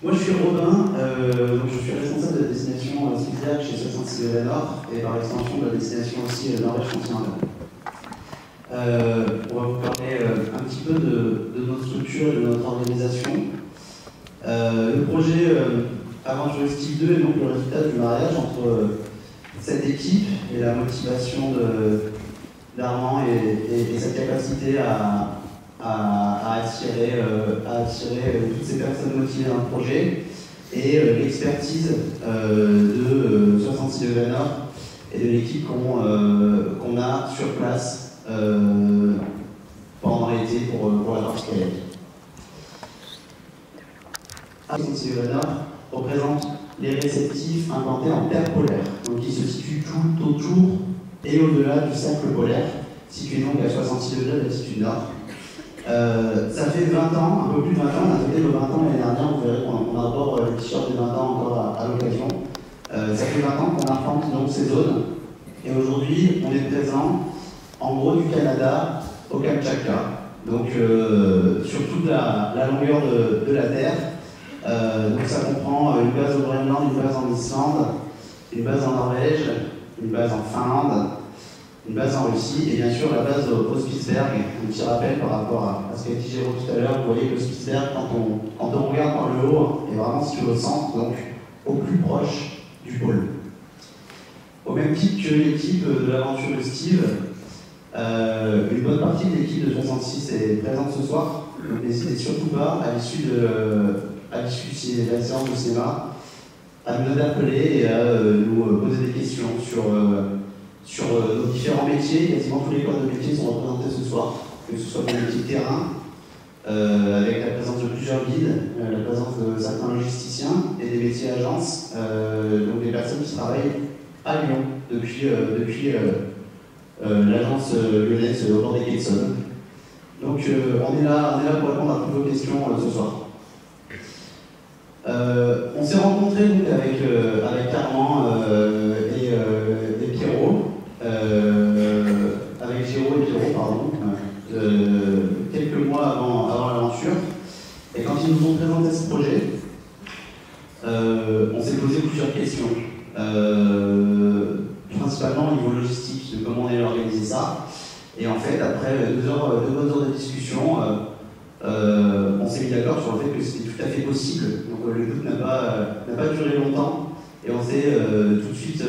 Moi, je suis Robin, donc je suis responsable de la destination Spitzberg chez 66 de la Nord et par extension de la destination aussi Norvège-Continentale. On va vous parler un petit peu de notre structure et de notre organisation. Le projet Aventuristique 2 est donc le résultat du mariage entre cette équipe et la motivation d'Armand et sa capacité à attirer toutes ces personnes motivées dans le projet et l'expertise de 66 de la Nord et de l'équipe qu'on a sur place pendant l'été pour la partie kayak. 66 de la Nord représente les réceptifs implantés en terre polaire, donc qui se situent tout autour et au-delà du cercle polaire, situé donc à 66 degrés d'altitude nord. Ça fait 20 ans, un peu plus de 20 ans, on a fêté le 20 ans l'année dernière, vous verrez qu'on aborde le t-shirt des 20 ans encore à l'occasion. Ça fait 20 ans qu'on arpente donc ces zones, et aujourd'hui on est présent en gros du Canada au Kamtchatka, donc sur toute la longueur de la Terre. Donc ça comprend une base au Groenland, une base en Islande, une base en Norvège, une base en Finlande, une base en Russie et bien sûr la base au Spitzberg. Un petit rappel par rapport à ce qu'a dit Jérôme tout à l'heure, vous voyez que le Spitzberg, quand on regarde par le haut, est vraiment situé au centre, donc au plus proche du pôle. Au même titre que l'équipe de l'aventure de Steve, une bonne partie de l'équipe de 66 est présente ce soir, donc n'hésitez surtout pas à l'issue de la séance de cinéma à nous interpeller et à nous poser des questions sur nos différents métiers. Quasiment tous les corps de métiers sont représentés ce soir, que ce soit des métiers de terrain, avec la présence de plusieurs guides, la présence de certains logisticiens et des métiers agences, donc des personnes qui travaillent à Lyon depuis l'agence lyonnaise au bord des quais de Saône. Donc on est là pour répondre à toutes vos questions ce soir. On s'est rencontrés donc avec Armand et Pierrot, avec Géraud et Pierrot, pardon, quelques mois avant l'aventure. Et quand ils nous ont présenté ce projet, on s'est posé plusieurs questions, principalement au niveau logistique, de comment on allait organiser ça. Et en fait, après deux bonnes heures de discussion, on s'est mis d'accord sur le fait que c'était tout à fait possible. Donc le doute n'a pas duré longtemps et on s'est tout de suite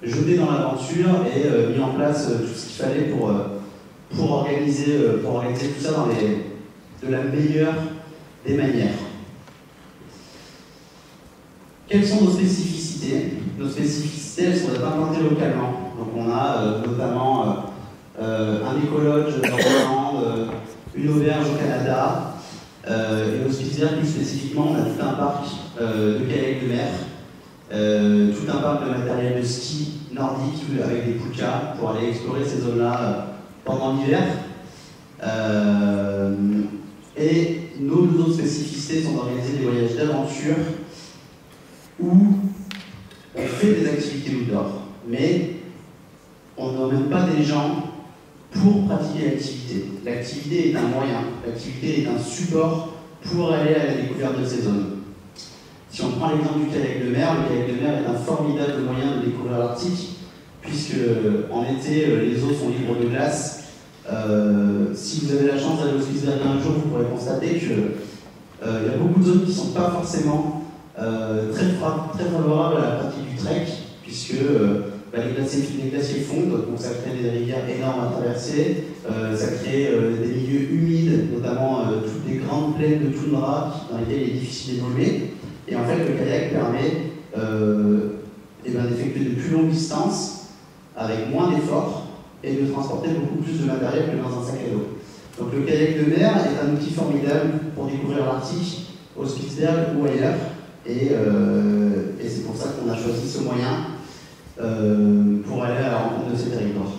jeté dans l'aventure et mis en place tout ce qu'il fallait pour organiser tout ça de la meilleure des manières. Quelles sont nos spécificités? Nos spécificités, elles sont implantées localement. Donc on a notamment un écologe dans Hollande, une auberge au Canada, et au Spitzberg plus spécifiquement, on a tout un parc de kayak de mer, tout un parc de matériel de ski nordique avec des pukas pour aller explorer ces zones-là pendant l'hiver. Et nos deux autres spécificités sont d'organiser des voyages d'aventure où on fait des activités outdoor, mais on n'emmène pas des gens pour pratiquer l'activité. L'activité est un moyen, l'activité est un support pour aller à la découverte de ces zones. Si on prend l'exemple du kayak de mer, le kayak de mer est un formidable moyen de découvrir l'Arctique, puisque en été, les eaux sont libres de glace. Si vous avez la chance d'aller au Spitzberg un jour, vous pourrez constater qu'il y a beaucoup de zones qui ne sont pas forcément très favorables à la pratique du trek, puisque les glaciers fondent, donc ça crée des rivières énormes à traverser, ça crée des milieux humides, notamment toutes les grandes plaines de toundra dans lesquelles il est difficile d'évoluer. Et en fait, le kayak permet d'effectuer de plus longues distances avec moins d'efforts et de transporter beaucoup plus de matériel que dans un sac à dos. Donc le kayak de mer est un outil formidable pour découvrir l'Arctique, au Spitzberg ou ailleurs, et c'est pour ça qu'on a choisi ce moyen pour aller à la rencontre de ces territoires.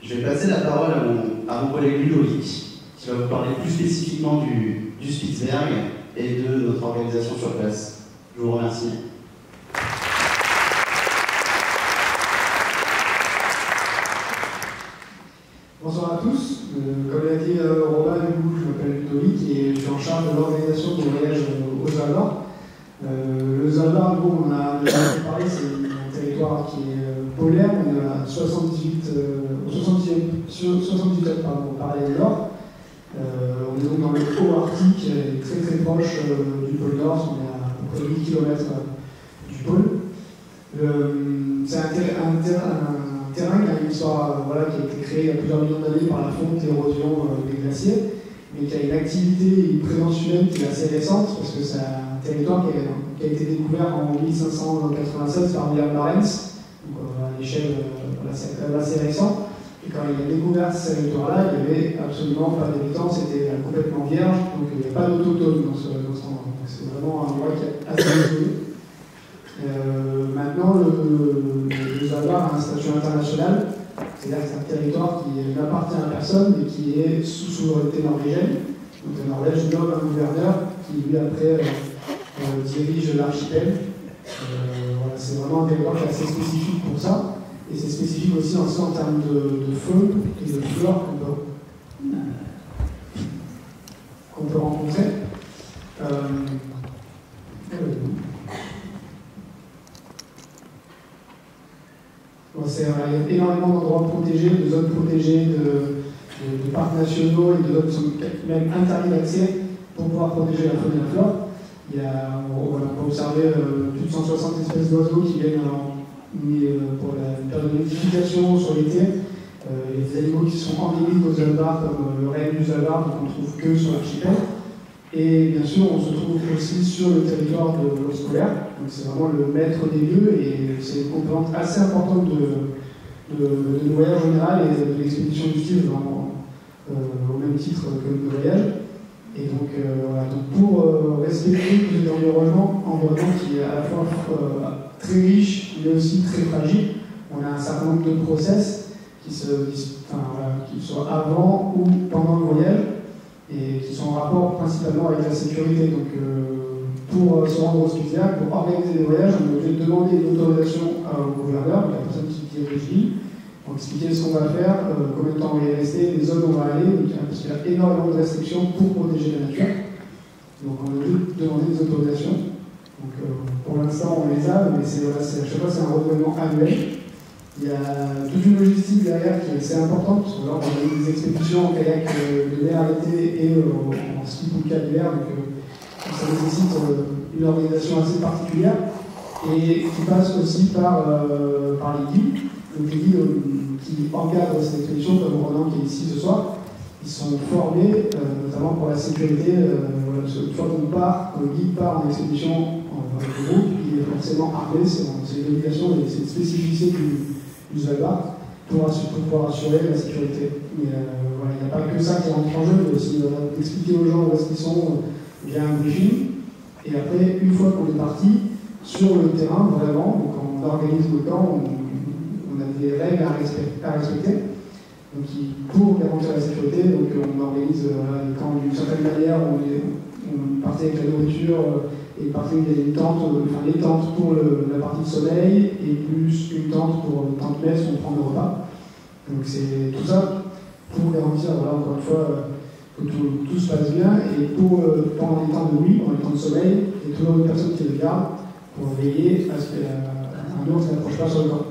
Je vais passer la parole à mon collègue Ludovic, qui va vous parler plus spécifiquement du Spitzberg et de notre organisation sur place. Je vous remercie. Bonsoir à tous. Comme l'a dit Robin, du coup, je m'appelle Ludovic et je suis en charge de l'organisation des voyages au Svalbard. Le Svalbard, bon, on a déjà parlé, c'est un territoire qui est polaire, on est à 78 parallèle nord. On est donc dans le haut arctique, très très proche du pôle Nord, on est à peu près 8 km du pôle. C'est un terrain qui a une histoire qui a été créé il y a plusieurs millions d'années par la fonte et l'érosion des glaciers, mais qui a une activité, une présence humaine qui est assez récente, parce que c'est un territoire qui a été découvert en 1596 par William Barents, donc à l'échelle assez récente. Et quand il a découvert ce territoire-là, il n'y avait absolument pas d'habitants, c'était complètement vierge, donc il n'y a pas d'autochtones dans ce endroit. Donc c'est vraiment un endroit qui est assez isolé. Maintenant, le Svalbard a un statut international, c'est-à-dire que c'est un territoire qui n'appartient à personne, mais qui est sous souveraineté norvégienne. Donc la Norvège nomme un gouverneur qui, lui, après, dirige l'archipel. C'est vraiment un territoire qui est assez spécifique pour ça. Et c'est spécifique aussi en termes de faune et de flore qu'on peut rencontrer. Il y a énormément d'endroits protégés, de zones protégées, de parcs nationaux et de zones qui sont même interdites d'accès pour pouvoir protéger la faune et la flore. On peut observer plus de 160 espèces d'oiseaux qui viennent pour la période de nidification sur l'été. Il y a des animaux qui sont endémiques au Svalbard, comme le renne du Svalbard, qu'on ne trouve que sur l'archipel. Et bien sûr, on se trouve aussi sur le territoire de l'ours polaire. Donc c'est vraiment le maître des lieux et c'est une composante assez importante de nos voyages en général et de l'expédition du style au même titre que le voyage. Et donc, donc pour respecter cet environnement qui est à la fois très riche mais aussi très fragile, on a un certain nombre de process qui soient avant ou pendant le voyage et qui sont en rapport principalement avec la sécurité. Donc pour se rendre au Spitzberg, pour organiser des voyages, on est obligé de demander une autorisation au gouverneur, donc la personne qui dirige l'île, pour expliquer ce qu'on va faire, combien de temps on va y rester, les zones où on va aller, parce qu'il y a énormément de restrictions pour protéger la nature. Donc on est obligé de demander des autorisations. Donc pour l'instant on les a, mais à chaque fois c'est un renouvellement annuel. Il y a toute une logistique derrière qui est assez importante, parce que là on a des expéditions en kayak de mer l'été et en ski poulka l'hiver, donc ça nécessite une organisation assez particulière et qui passe aussi par les guides. Donc les guides qui encadrent cette expédition, comme Ronan qui est ici ce soir, ils sont formés notamment pour la sécurité. Une fois qu'on part, quand le guide part en expédition avec le groupe, il est forcément armé, c'est une obligation et c'est une spécificité du Svalbard pour pouvoir assurer la sécurité. Mais il n'y a pas que ça qui rentre en jeu, mais aussi d'expliquer aux gens où est-ce qu'ils sont via un briefing. Et après, une fois qu'on est parti, sur le terrain, vraiment, donc on organise le camp, on a des règles à respecter. Donc, pour garantir la sécurité, donc, on organise les camps d'une certaine manière, on partait avec la nourriture et partait des tentes, les tentes pour la partie de sommeil et plus une tente pour une tente messe où on prend le repas. Donc c'est tout ça pour garantir, encore une fois, que tout se passe bien et pendant les temps de nuit, pendant les temps de sommeil, il y a toujours une personne qui le garde pour veiller à ce qu'un autre n'approche pas sur le camp.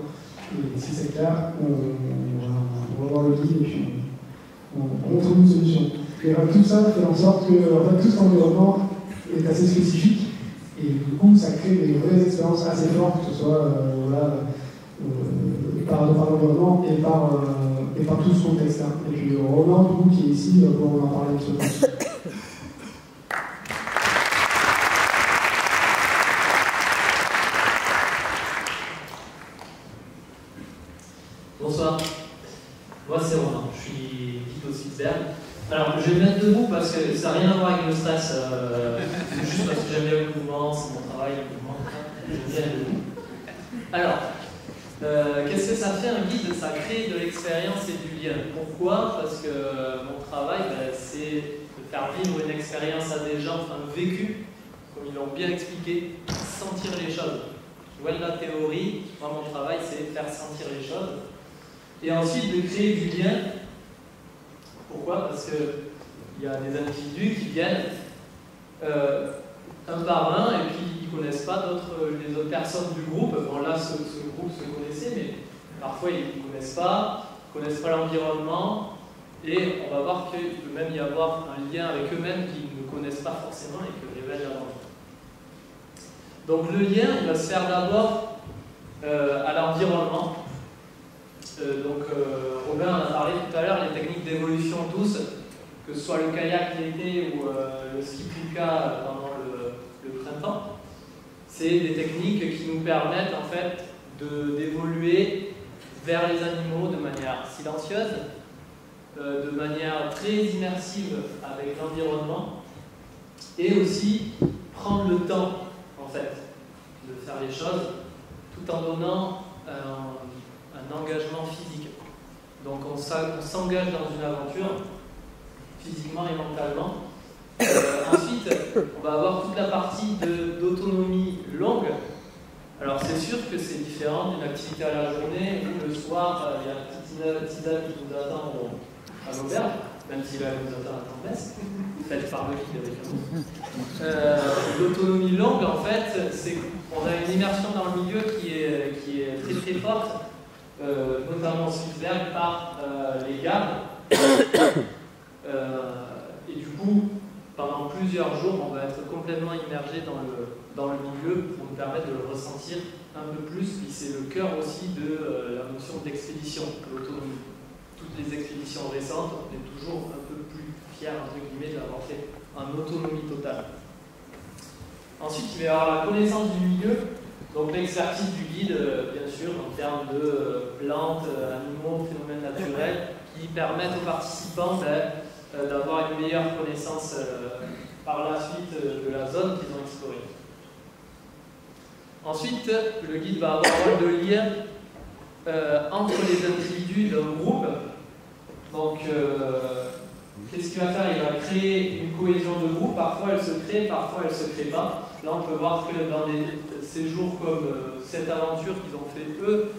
Et si c'est clair, on va voir le guide et puis on trouve une solution. Et tout ça fait en sorte que tout cet environnement est assez spécifique et du coup ça crée des vraies expériences assez fortes, que ce soit par l'environnement et par tout ce contexte. Et puis Romain, du coup, qui est ici, pour en parler un petit peu. Bonsoir, moi c'est Romain, je suis guide au Spitzberg. Alors je vais me mettre debout parce que ça n'a rien à voir avec le stress, c'est juste parce que j'aime bien le mouvement, c'est mon travail, le mouvement, j'aime bien être debout. Alors, qu'est-ce que ça fait un guide? Ça crée de l'expérience et du lien. Pourquoi? Parce que mon travail, c'est de faire vivre une expérience à des gens, un vécu, comme ils l'ont bien expliqué, sentir les choses. Loin de la théorie, moi mon travail c'est faire sentir les choses. Et ensuite de créer du lien. Pourquoi? Parce qu'il y a des individus qui viennent un par un, et puis ils ne connaissent pas les autres personnes du groupe. Bon, là, ce groupe se connaissait, mais parfois ils ne connaissent pas l'environnement, et on va voir qu'il peut même y avoir un lien avec eux-mêmes qu'ils ne connaissent pas forcément et que révèlent l'aventure. Donc le lien, il va se faire d'abord à l'environnement. Robin en a parlé tout à l'heure, les techniques d'évolution douce, que ce soit le kayak l'été ou le ski puka pendant le printemps, c'est des techniques qui nous permettent en fait d'évoluer vers les animaux de manière silencieuse, de manière très immersive avec l'environnement, et aussi prendre le temps en fait de faire les choses tout en donnant un engagement physique. Donc on s'engage dans une aventure physiquement et mentalement. Ensuite, on va avoir toute la partie d'autonomie longue. Alors c'est sûr que c'est différent d'une activité à la journée où le soir, il y a un petit tisane qui nous attend à l'auberge, même si là, il nous attend à tempête, faite par le guide avec nous. L'autonomie longue, en fait, c'est qu'on a une immersion dans le milieu qui est très très forte, notamment au Spitzberg par les gammes. Et du coup, pendant plusieurs jours, on va être complètement immergé dans le milieu pour nous permettre de le ressentir un peu plus. Puis c'est le cœur aussi de la notion d'expédition, l'autonomie. Toutes les expéditions récentes, on est toujours un peu plus fiers, entre guillemets, de l'avoir fait en autonomie totale. Ensuite, il va y avoir la connaissance du milieu, donc l'expertise du guide, bien sûr, en termes de plantes, animaux, phénomènes naturels, qui permettent aux participants d'avoir une meilleure connaissance par la suite de la zone qu'ils ont explorée. Ensuite, le guide va avoir un rôle de lien entre les individus d'un groupe. Donc, qu'est-ce qu'il va faire? Il va créer une cohésion de groupe. Parfois elle se crée, parfois elle ne se crée pas. Là, on peut voir que dans des séjours comme cette aventure qu'ils ont fait eux,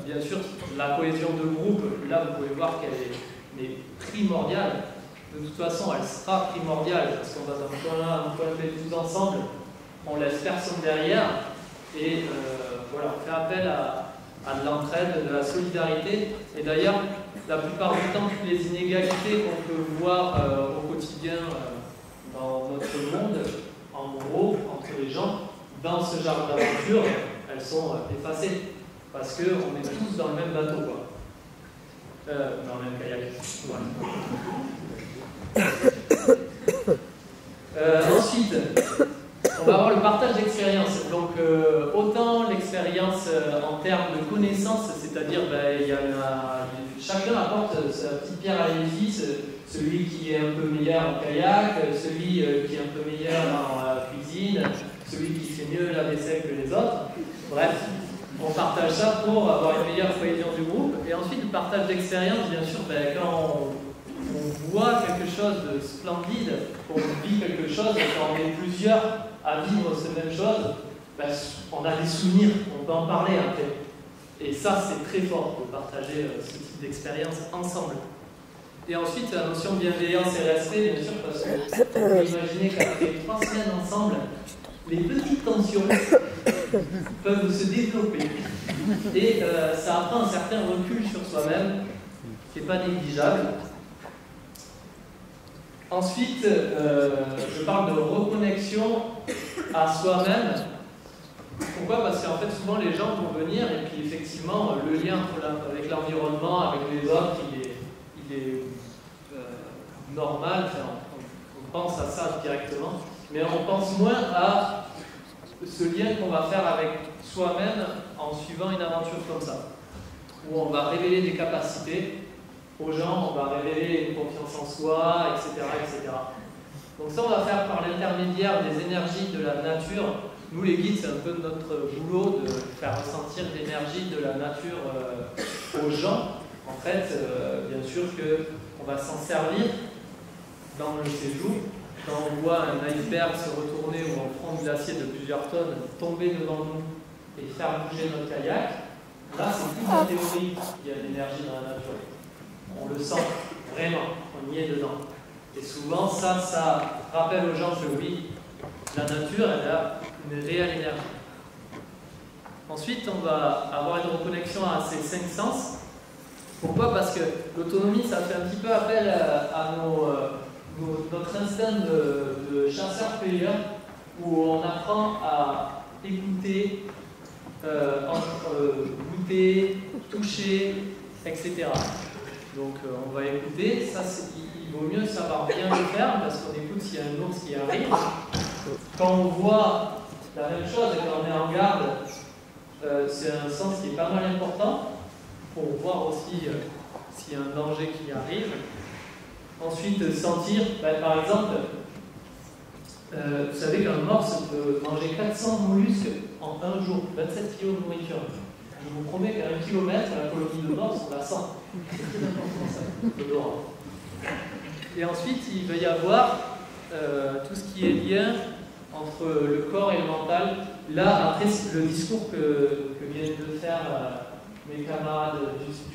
bien sûr, la cohésion de groupe, là, vous pouvez voir qu'elle est primordiale. De toute façon, elle sera primordiale parce qu'on va d'un point A à un point B tous ensemble. On laisse personne derrière et voilà, on fait appel à de l'entraide, de la solidarité. Et d'ailleurs, la plupart du temps, toutes les inégalités qu'on peut voir au quotidien dans notre monde, en gros, entre les gens, dans ce genre d'aventure, elles sont effacées. Parce qu'on est tous dans le même bateau, quoi. Dans le même kayak. Voilà. Ensuite, on va avoir le partage d'expérience. Donc, autant l'expérience en termes de connaissances, c'est-à-dire chacun apporte sa petite pierre à l'édifice, celui qui est un peu meilleur en kayak, celui qui est un peu meilleur en cuisine, celui qui fait mieux la vaisselle que les autres. Bref, on partage ça pour avoir une meilleure cohésion du groupe. Et ensuite, le partage d'expérience, bien sûr, quand on voit quelque chose de splendide, on vit quelque chose, quand on est plusieurs à vivre cette même chose, on a des souvenirs, on peut en parler après. Et ça, c'est très fort de partager ce type d'expérience ensemble. Et ensuite, la notion de bienveillance et respect, bien sûr, parce que vous pouvez imaginer qu'après 3 semaines ensemble, les petites tensions peuvent se développer. Et ça apprend un certain recul sur soi-même, qui n'est pas négligeable. Ensuite, je parle de reconnexion à soi-même. Pourquoi? Parce qu'en fait, souvent, les gens vont venir et puis effectivement, le lien avec l'environnement, avec les autres, il est normal. Enfin, on pense à ça directement, mais on pense moins à ce lien qu'on va faire avec soi-même en suivant une aventure comme ça, où on va révéler des capacités aux gens, on va révéler une confiance en soi, etc., etc. Donc ça, on va faire par l'intermédiaire des énergies de la nature. Nous, les guides, c'est un peu notre boulot de faire ressentir l'énergie de la nature aux gens. En fait, bien sûr qu'on va s'en servir dans le séjour. Quand on voit un iceberg se retourner ou un front de glacier de plusieurs tonnes tomber devant nous et faire bouger notre kayak, là, c'est plus la théorie qu'il y a de l'énergie dans la nature. On le sent vraiment, on y est dedans. Et souvent, ça rappelle aux gens que oui, la nature, elle a une réelle énergie. Ensuite, on va avoir une reconnexion à ces 5 sens. Pourquoi? Parce que l'autonomie, ça fait un petit peu appel à notre instinct de chasseur-cueilleur, où on apprend à écouter, goûter, toucher, etc. Donc on va écouter, ça il vaut mieux savoir bien le faire parce qu'on écoute s'il y a un ours qui arrive. Quand on voit la même chose et quand on est en garde, c'est un sens qui est pas mal important pour voir aussi s'il y a un danger qui arrive. Ensuite, sentir, par exemple, vous savez qu'un morse peut manger 400 mollusques en un jour, 27 kg de nourriture. Je vous promets qu'à 1 km, la colonie de morse, on la sent. C'est très important ça, l'odorant. Et ensuite, il va y avoir tout ce qui est lien entre le corps et le mental. Là, après, le discours que viennent de faire mes camarades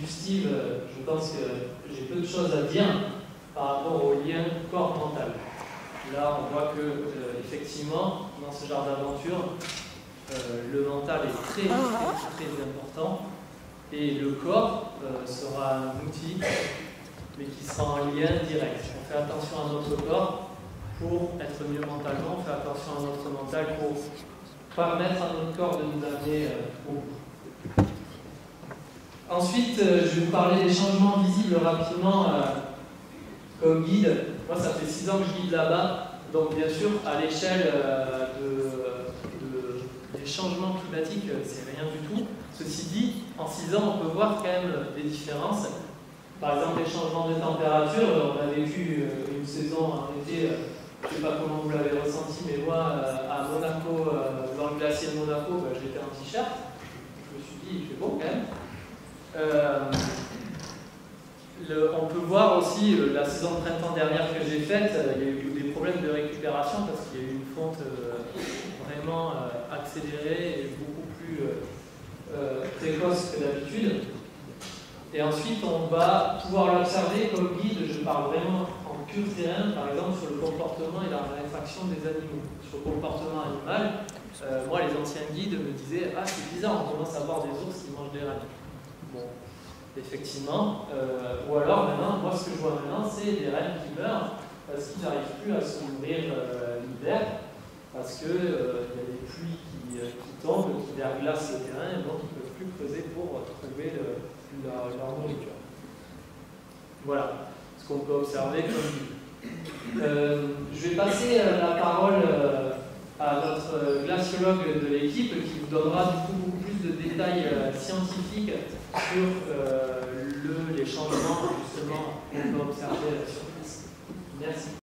du Steve, je pense que j'ai peu de choses à dire par rapport au lien corps-mental. Là, on voit que, effectivement, dans ce genre d'aventure, le mental est très important et le corps sera un outil, mais qui sera en lien direct. On fait attention à notre corps pour être mieux mentalement, on fait attention à notre mental pour permettre à notre corps de nous amener au bout. Ensuite, je vais vous parler des changements visibles rapidement comme guide. Moi, ça fait 6 ans que je guide là-bas, donc bien sûr, à l'échelle des changements climatiques, c'est rien du tout. Ceci dit, en 6 ans, on peut voir quand même des différences. Par exemple, les changements de température, on a vécu une saison en été, je ne sais pas comment vous l'avez ressenti, mais moi, à Monaco, dans le glacier de Monaco, j'étais en t-shirt. Je me suis dit, il fait beau quand même. On peut voir aussi la saison de printemps dernière que j'ai faite, il y a eu des problèmes de récupération parce qu'il y a eu une fonte vraiment accélérée et beaucoup plus précoce que d'habitude. Et ensuite, on va pouvoir l'observer comme guide. Je parle vraiment en pur terrain, par exemple sur le comportement et la réaction des animaux. Sur le comportement animal, moi, les anciens guides me disaient « Ah, c'est bizarre, on commence à voir des ours qui mangent des rennes. » Bon, effectivement. Ou alors, maintenant, moi, ce que je vois maintenant, c'est des rennes qui meurent parce qu'ils n'arrivent plus à se nourrir l'hiver, parce qu'il y a des pluies qui tombent, qui verglacent le terrain, et donc ils ne peuvent plus creuser pour trouver leur nourriture. Voilà ce qu'on peut observer comme je vais passer la parole à notre glaciologue de l'équipe qui vous donnera du coup beaucoup plus de détails scientifiques sur les changements justement qu'on peut observer sur place. Merci.